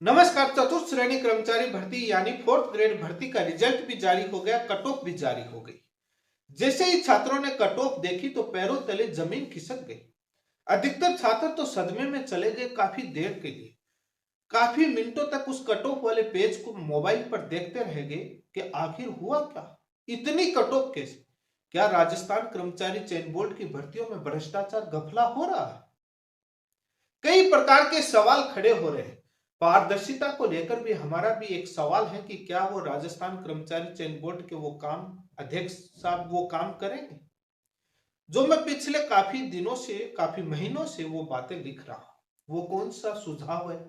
नमस्कार। चतुर्थ श्रेणी कर्मचारी भर्ती यानी फोर्थ ग्रेड भर्ती का रिजल्ट भी जारी हो गया, कट ऑफ भी जारी हो गई। जैसे ही छात्रों ने कट ऑफ देखी तो पैरों तले जमीन खिसक गई। अधिकतर छात्र तो सदमे में चले गए। काफी देर के लिए, काफी मिनटों तक उस कट ऑफ वाले पेज को मोबाइल पर देखते रह गए कि आखिर हुआ क्या। इतनी कट ऑफ कैसे? क्या राजस्थान कर्मचारी चयन बोर्ड की भर्तियों में भ्रष्टाचार घपला हो रहा है? कई प्रकार के सवाल खड़े हो रहे हैं। पारदर्शिता को लेकर भी हमारा भी एक सवाल है कि क्या वो राजस्थान कर्मचारी चयन बोर्ड के वो काम अध्यक्ष साहब वो काम करेंगे जो मैं पिछले काफी दिनों से, काफी महीनों से वो बातें लिख रहा हूं। वो कौन सा सुझाव है?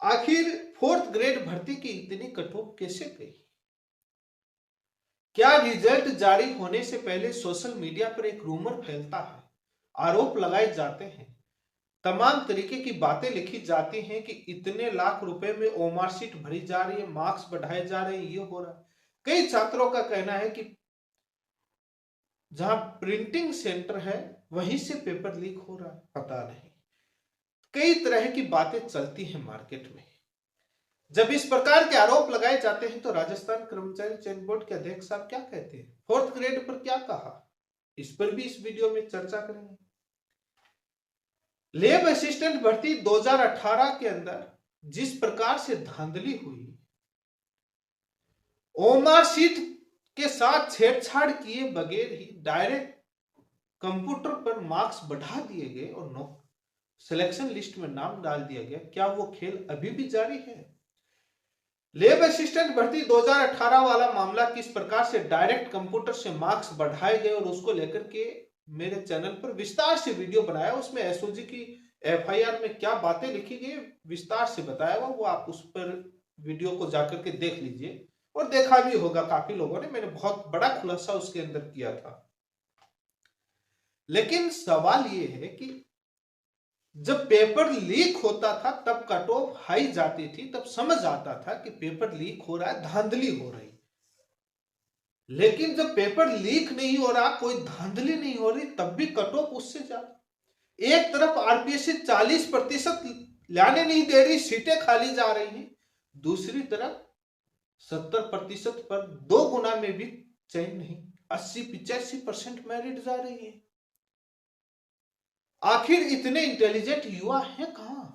आखिर फोर्थ ग्रेड भर्ती की इतनी कटौती कैसे गई? क्या रिजल्ट जारी होने से पहले सोशल मीडिया पर एक रूमर फैलता है, आरोप लगाए जाते हैं, तमाम तरीके की बातें लिखी जाती हैं कि इतने लाख रुपए में ओमार शीट भरी जा रही है, मार्क्स बढ़ाए जा रहे हैं, ये हो रहा है। कई छात्रों का कहना है कि जहां प्रिंटिंग सेंटर है वहीं से पेपर लीक हो रहा है, पता नहीं। कई तरह की बातें चलती हैं मार्केट में। जब इस प्रकार के आरोप लगाए जाते हैं तो राजस्थान कर्मचारी चयन बोर्ड के अध्यक्ष साहब क्या कहते हैं, फोर्थ ग्रेड पर क्या कहा, इस पर भी इस वीडियो में चर्चा करेंगे। लैब असिस्टेंट भर्ती 2018 के अंदर जिस प्रकार से धांधली हुई, ओमार शीट के साथ छेड़छाड़ किए बगैर ही डायरेक्ट कंप्यूटर पर मार्क्स बढ़ा दिए गए और सिलेक्शन लिस्ट में नाम डाल दिया गया, क्या वो खेल अभी भी जारी है? लैब असिस्टेंट भर्ती 2018 वाला मामला किस प्रकार से डायरेक्ट कंप्यूटर से मार्क्स बढ़ाए गए और उसको लेकर के मेरे चैनल पर विस्तार से वीडियो बनाया। उसमें एसओजी की एफआईआर में क्या बातें लिखी गई विस्तार से बताया हुआ, वो आप उस पर वीडियो को जाकर के देख लीजिए। और देखा भी होगा काफी लोगों ने, मैंने बहुत बड़ा खुलासा उसके अंदर किया था। लेकिन सवाल ये है कि जब पेपर लीक होता था तब कट ऑफ हाई जाती थी, तब समझ आता था कि पेपर लीक हो रहा है, धांधली हो रही। लेकिन जब पेपर लीक नहीं हो रहा, कोई धांधली नहीं हो रही, तब भी कट ऑफ उससे ज्यादा। एक तरफ आरपीएससी 40% लाने नहीं दे रही, सीटें खाली जा रही हैं, दूसरी तरफ 70% पर 2 गुना में भी चयन नहीं, 80-85% मेरिट जा रही है। आखिर इतने इंटेलिजेंट युवा हैं कहां?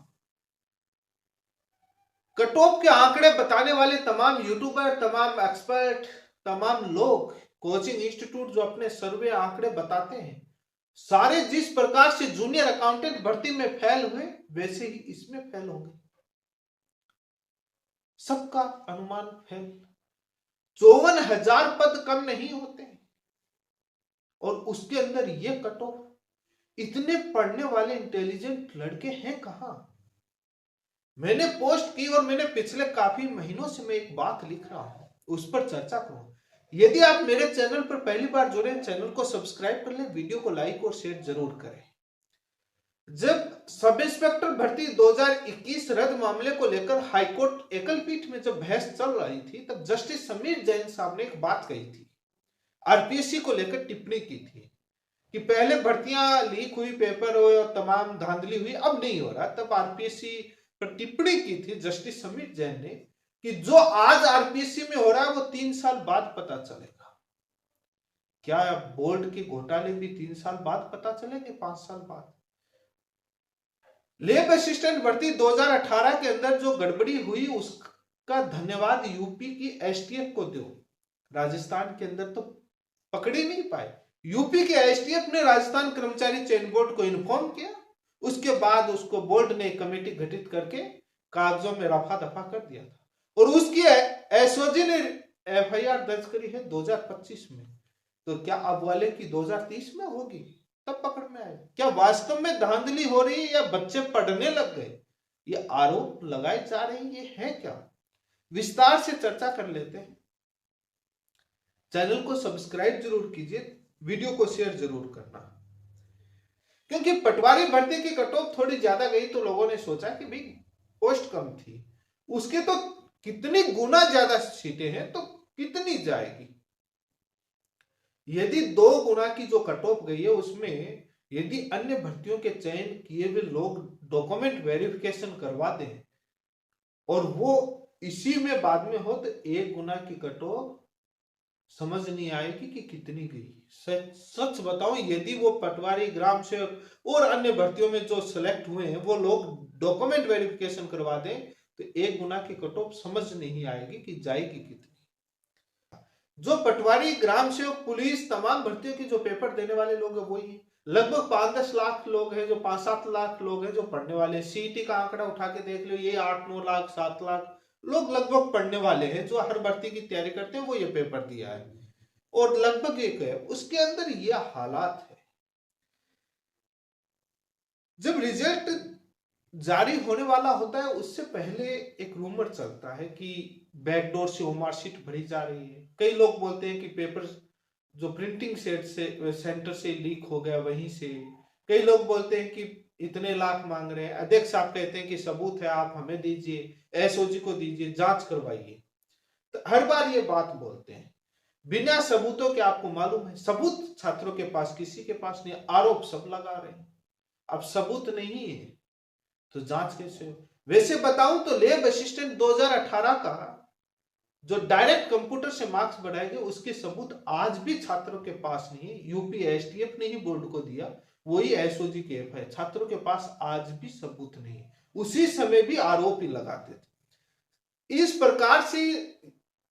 कट ऑफ के आंकड़े बताने वाले तमाम यूट्यूबर, तमाम एक्सपर्ट, तमाम लोग, कोचिंग इंस्टीट्यूट जो अपने सर्वे आंकड़े बताते हैं, सारे जिस प्रकार से जूनियर अकाउंटेंट भर्ती में फेल हुए वैसे ही इसमें फेल होंगे। सबका अनुमान फेल। 54,000 पद कम नहीं होते और उसके अंदर ये कट ऑफ। इतने पढ़ने वाले इंटेलिजेंट लड़के हैं कहां? मैंने पोस्ट की और मैंने पिछले काफी महीनों से मैं एक बात लिख रहा हूं, उस पर चर्चा करूं। यदि आप मेरे चैनल पर पहली बार जुड़े, चैनल को सब्सक्राइब कर लें, वीडियो को लाइक और शेयर जरूर करें। जब सब इंस्पेक्टर भर्ती 2021 रद्द मामले को लेकर हाईकोर्ट एकल पीठ में जब बहस चल रही थी, तब जस्टिस समीर जैन साहब ने एक बात कही थी, आरपीएससी को लेकर टिप्पणी की थी कि पहले भर्तियां लीक हुई, पेपर हुए और तमाम धांधली हुई, अब नहीं हो रहा। तब आरपीएससी पर टिप्पणी की थी जस्टिस समीर जैन ने कि जो आज आरपीएससी में हो रहा है वो 3 साल बाद पता चलेगा। क्या बोर्ड के घोटाले भी 3 साल बाद पता चलेंगे, 5 साल बाद? लैब असिस्टेंट भर्ती 2018 के अंदर जो गड़बड़ी हुई उसका धन्यवाद यूपी की एसटीएफ को दो। राजस्थान के अंदर तो पकड़ ही नहीं पाए। यूपी के एसटीएफ ने राजस्थान कर्मचारी चयन बोर्ड को इन्फॉर्म किया, उसके बाद उसको बोर्ड ने कमेटी गठित करके कागजों में रफा दफा कर दिया था और उसकी एसओजी ने एफआईआर दर्ज करी है 2025 में। तो क्या अब वाले की 2030 में होगी, तब पकड़ में आए? क्या वास्तव में धांधली हो रही है या बच्चे पढ़ने लग गए? ये आरोप लगाए जा रहे हैं, ये है क्या? विस्तार से चर्चा कर लेते हैं। चैनल को सब्सक्राइब जरूर कीजिए, वीडियो को शेयर जरूर करना। क्योंकि पटवारी भर्ती की कट ऑफ थोड़ी ज्यादा गई तो लोगों ने सोचा कि भाई पोस्ट कम थी, उसके तो कितनी गुना ज्यादा सीटें हैं तो कितनी जाएगी। यदि 2 गुना की जो कट ऑफ गई है उसमें यदि अन्य भर्तियों के चयन किए हुए लोग डॉक्यूमेंट वेरिफिकेशन करवा दें और वो इसी में बाद में हो तो 1 गुना की कट ऑफ समझ नहीं आएगी कि कितनी गई। सच बताऊं, यदि वो पटवारी, ग्राम सेवक और अन्य भर्तियों में जो सिलेक्ट हुए हैं वो लोग डॉक्यूमेंट वेरिफिकेशन करवा दें तो 1 गुना की कट ऑफ समझ नहीं आएगी कि जाएगी कितनी। जो पटवारी, ग्राम सेवक, पुलिस, तमाम भर्तियों की जो पेपर देने वाले लोग हैं वही है। लगभग 5-10 लाख लोग हैं, जो 5-7 लाख लोग हैं जो पढ़ने वाले हैं। सीईटी का आंकड़ा उठा के देख लो, ये 8-9 लाख 7 लाख लोग लगभग पढ़ने वाले हैं जो हर भर्ती की तैयारी करते हैं, वो ये पेपर दिया है और लगभग एक है। उसके अंदर ये हालात है, जब रिजल्ट जारी होने वाला होता है उससे पहले एक रूमर चलता है कि बैकडोर से ओमारशीट भरी जा रही है। कई लोग बोलते हैं कि पेपर जो प्रिंटिंग सेंटर से लीक हो गया वहीं से। कई लोग बोलते हैं कि इतने लाख मांग रहे हैं। अध्यक्ष साहब कहते हैं कि सबूत है आप हमें दीजिए, एसओजी को दीजिए, जांच करवाइए। तो हर बार ये बात बोलते हैं बिना सबूतों के। आपको मालूम है सबूत छात्रों के पास किसी के पास नहीं, आरोप सब लगा रहे हैं। अब सबूत नहीं है तो जांच कैसे हो? वैसे बताऊं तो लैब असिस्टेंट 2018 का जो डायरेक्ट कंप्यूटर से मार्क्स बढ़ाए गए उसके सबूत आज भी छात्रों के पास नहीं है। यूपी एसटीएफ ने ही बोर्ड को दिया, वही एसओजी के एफ है। छात्रों के पास आज भी सबूत नहीं है। उसी समय भी आरोप ही लगाते थे। इस प्रकार से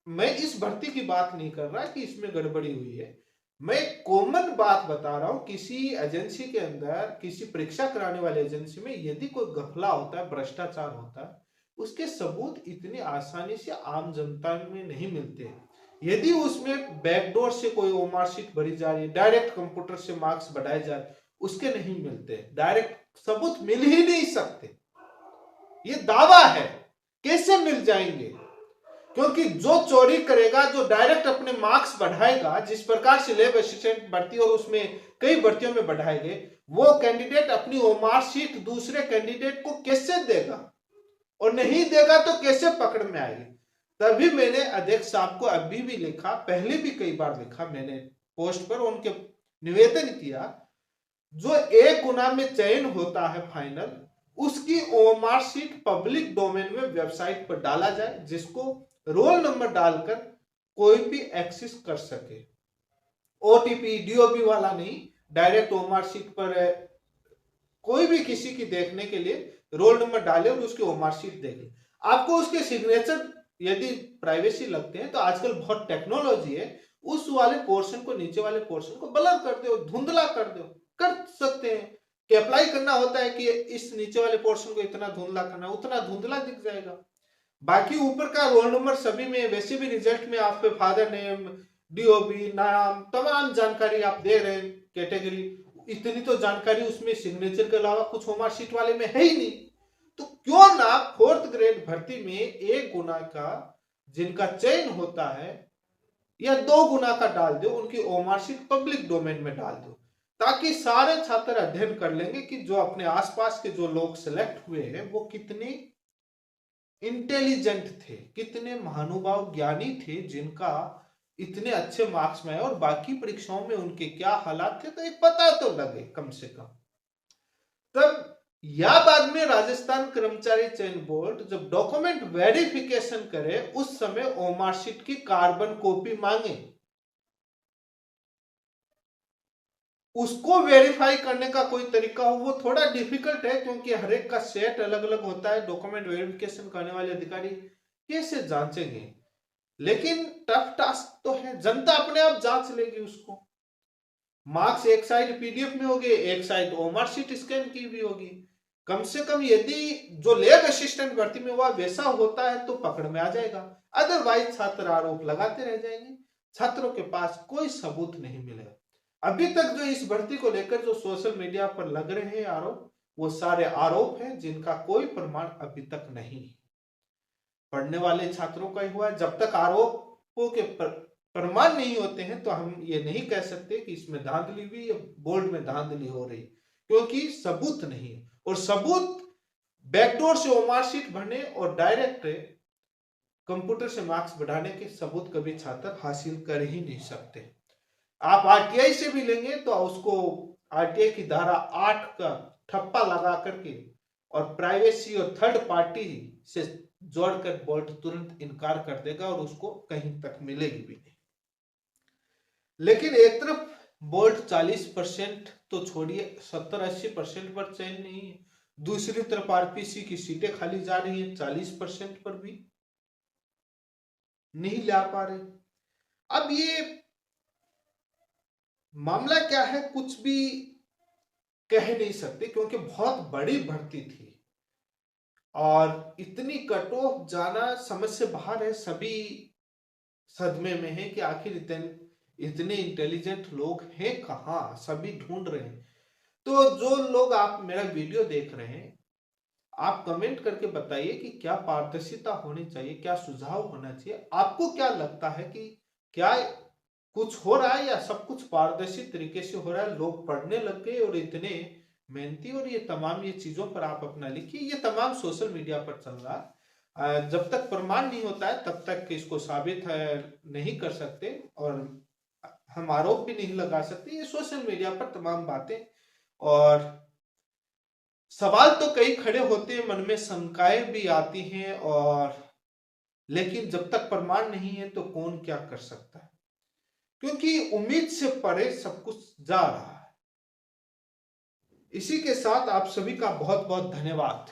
मैं इस भर्ती की बात नहीं कर रहा कि इसमें गड़बड़ी हुई है, मैं कॉमन बात बता रहा हूं। किसी एजेंसी के अंदर, किसी परीक्षा कराने वाले एजेंसी में यदि कोई घपला होता है, भ्रष्टाचार होता है, उसके सबूत इतनी आसानी से आम जनता में नहीं मिलते। यदि उसमें बैकडोर से कोई ओमारशीट भरी जा रही है, डायरेक्ट कंप्यूटर से मार्क्स बढ़ाए जा रहे, उसके नहीं मिलते, डायरेक्ट सबूत मिल ही नहीं सकते। ये दावा है, कैसे मिल जाएंगे? क्योंकि जो चोरी करेगा, जो डायरेक्ट अपने मार्क्स बढ़ाएगा, जिस प्रकार से लैब असिस्टेंट भर्ती और उसमें कई भर्तियों में बढ़ाए गए, वो कैंडिडेट अपनी ओमारशीट दूसरे कैंडिडेट को कैसे देगा? और नहीं देगा तो कैसे पकड़ में आएगी? तभी मैंने अध्यक्ष साहब को अभी भी लिखा, पहले भी कई बार लिखा मैंने पोस्ट पर, उनके निवेदन किया, जो 1 गुना में चयन होता है फाइनल, उसकी ओमारशीट पब्लिक डोमेन में वेबसाइट पर डाला जाए, जिसको रोल नंबर डालकर कोई भी एक्सेस कर सके। ओटीपी डीओपी वाला नहीं, डायरेक्ट ओमारशीट पर कोई भी किसी की देखने के लिए रोल नंबर डाले और उसकी ओमारशीट देखे। आपको उसके सिग्नेचर यदि प्राइवेसी लगते हैं तो आजकल बहुत टेक्नोलॉजी है, उस वाले पोर्शन को, नीचे वाले पोर्शन को ब्लर कर दो, धुंधला कर दो, कर सकते हैं कि अप्लाई करना होता है कि इस नीचे वाले पोर्शन को इतना धुंधला करना, उतना धुंधला दिख जाएगा। बाकी ऊपर का रोल नंबर सभी में, वैसे भी रिजल्ट में आप पे फादर नेम, डीओबी, नाम, तमाम जानकारी आप दे रहे हैं, कैटेगरी, इतनी तो जानकारी उसमें सिग्नेचर के अलावा कुछ होमार्कशीट वाले में है ही नहीं। तो क्यों ना 4th ग्रेड भर्ती में 1 गुना का जिनका चयन होता है या 2 गुना का डाल दो, उनकी ओमारशीट पब्लिक डोमेन में डाल दो, ताकि सारे छात्र अध्ययन कर लेंगे कि जो अपने आसपास के जो लोग सिलेक्ट हुए हैं वो कितने इंटेलिजेंट थे, कितने महानुभाव ज्ञानी थे, जिनका इतने अच्छे मार्क्स में आए, और बाकी परीक्षाओं में उनके क्या हालात थे, तो एक पता तो लगे कम से कम। तब या बाद में राजस्थान कर्मचारी चयन बोर्ड जब डॉक्यूमेंट वेरिफिकेशन करे, उस समय ओमारशीट की कार्बन कॉपी मांगे, उसको वेरीफाई करने का कोई तरीका हो। वो थोड़ा डिफिकल्ट है क्योंकि हर एक का सेट अलग अलग होता है। डॉक्यूमेंट वेरिफिकेशन करने वाले अधिकारी कैसे जांचेंगे? लेकिन टफ टास्क तो है, जनता अपने आप जांच लेगी उसको। मार्क्स एक साइड पीडीएफ में होगी, एक साइड ओमारशीट स्कैन की भी होगी। कम से कम यदि जो लैब असिस्टेंट भर्ती में हुआ वैसा होता है तो पकड़ में आ जाएगा, अदरवाइज छात्र आरोप लगाते रह जाएंगे, छात्रों के पास कोई सबूत नहीं मिलेगा। अभी तक जो इस भर्ती को लेकर जो सोशल मीडिया पर लग रहे हैं आरोप, वो सारे आरोप हैं जिनका कोई प्रमाण अभी तक नहीं है। पढ़ने वाले छात्रों का ही हुआ है। जब तक आरोपों के प्रमाण नहीं होते हैं तो हम ये नहीं कह सकते कि इसमें धांधली हुई या बोर्ड में धांधली हो रही, क्योंकि सबूत नहीं है। और सबूत बैकडोर से ओमारशीट भरने और डायरेक्ट कंप्यूटर से मार्क्स बढ़ाने के सबूत कभी छात्र हासिल कर ही नहीं सकते। आप आरटीआई से भी लेंगे तो उसको आरटीआई की धारा 8 का ठप्पा लगा करके और प्राइवेसी और थर्ड पार्टी से जोड़कर बोल्ट तुरंत इनकार कर देगा और उसको कहीं तक मिलेगी भी नहीं। लेकिन एक तरफ बोल्ट 40% तो छोड़िए 70-80% पर चयन नहीं है, दूसरी तरफ आरपीसी की सीटें खाली जा रही है 40% पर भी नहीं ला पा रहे। अब ये मामला क्या है कुछ भी कह नहीं सकते, क्योंकि बहुत बड़ी भर्ती थी और इतनी कट ऑफ जाना समझ से बाहर है। सभी सदमे में है कि आखिर इतने इंटेलिजेंट लोग हैं कहाँ, सभी ढूंढ रहे हैं। तो जो लोग आप मेरा वीडियो देख रहे हैं, आप कमेंट करके बताइए कि क्या पारदर्शिता होनी चाहिए, क्या सुझाव होना चाहिए, आपको क्या लगता है कि क्या कुछ हो रहा है या सब कुछ पारदर्शी तरीके से हो रहा है, लोग पढ़ने लग गए और इतने मेहनती। और ये तमाम ये चीजों पर आप अपना लिखिए, ये तमाम सोशल मीडिया पर चल रहा है। जब तक प्रमाण नहीं होता है तब तक इसको साबित नहीं कर सकते और हम आरोप भी नहीं लगा सकते। ये सोशल मीडिया पर तमाम बातें और सवाल तो कई खड़े होते हैं, मन में शंकाएं भी आती हैं, और लेकिन जब तक प्रमाण नहीं है तो कौन क्या कर सकता है, क्योंकि उम्मीद से परे सब कुछ जा रहा है। इसी के साथ आप सभी का बहुत बहुत धन्यवाद।